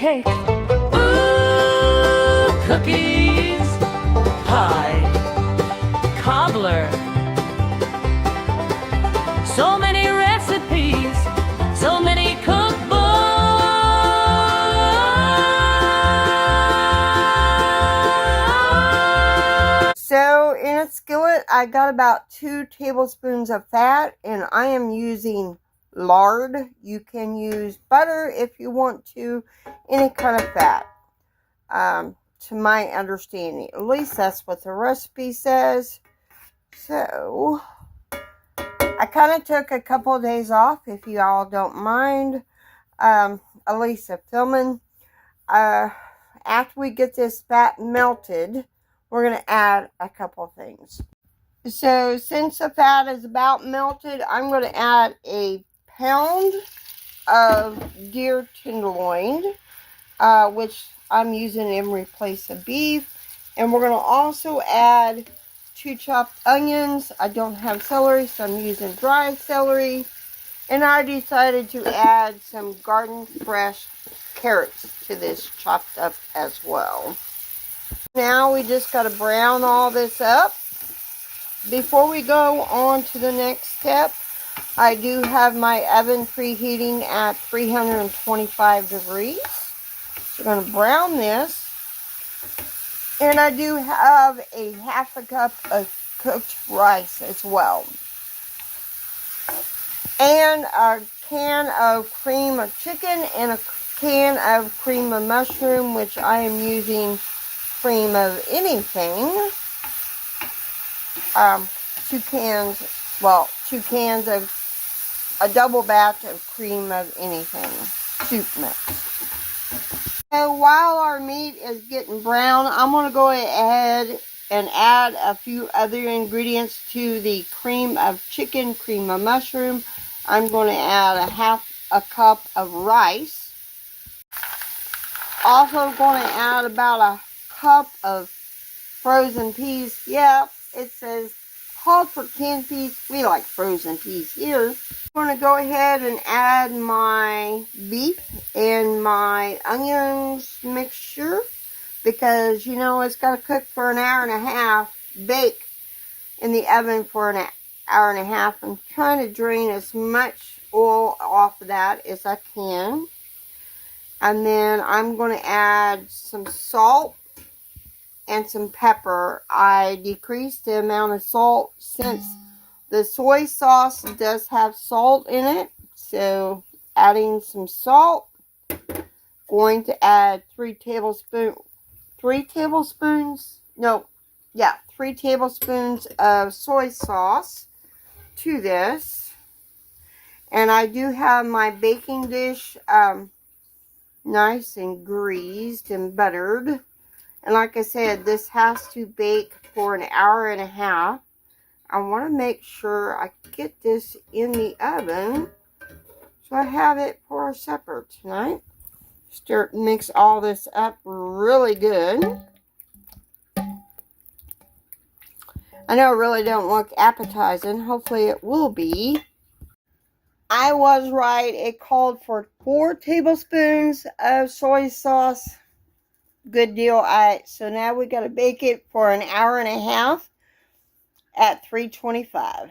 cake. Ooh, cookies, pie, cobbler. So many recipes, so many cookbooks. So in a skillet, I got about 2 tablespoons of fat, and I am using lard. You can use butter if you want to, any kind of fat. To my understanding, at least that's what the recipe says. So I kind of took a couple of days off, if you all don't mind. At least of filming. After we get this fat melted, we're going to add a couple things. So since the fat is about melted, I'm going to add a pound of deer tenderloin, which I'm using in replace of beef. And we're going to also add 2 chopped onions. I don't have celery, so I'm using dry celery. And I decided to add some garden fresh carrots to this chopped up as well. Now we just got to brown all this up. Before we go on to the next step, I do have my oven preheating at 325 degrees. So I'm going to brown this. And I do have a half a cup of cooked rice as well. And a can of cream of chicken and a can of cream of mushroom, which I am using cream of anything. 2 cans of a double batch of cream of anything soup mix. So while our meat is getting brown, I'm going to go ahead and add a few other ingredients to the cream of chicken, cream of mushroom. I'm going to add a half a cup of rice. Also going to add about a cup of frozen peas. Yeah, it says called for canned peas. We like frozen peas here. I'm going to go ahead and add my beef and my onions mixture, because you know it's got to cook for an hour and a half, bake in the oven for an hour and a half. I'm trying to drain as much oil off of that as I can. And then I'm going to add some salt and some pepper. I decreased the amount of salt since the soy sauce does have salt in it. So adding some salt. Going to add 3 tablespoons of soy sauce to this. And I do have my baking dish nice and greased and buttered. And like I said, this has to bake for an hour and a half. I want to make sure I get this in the oven so I have it for supper tonight. Mix all this up really good. I know it really don't look appetizing. Hopefully it will be. I was right. It called for 4 tablespoons of soy sauce. Good deal. Alright, so now we got to bake it for an hour and a half at 325.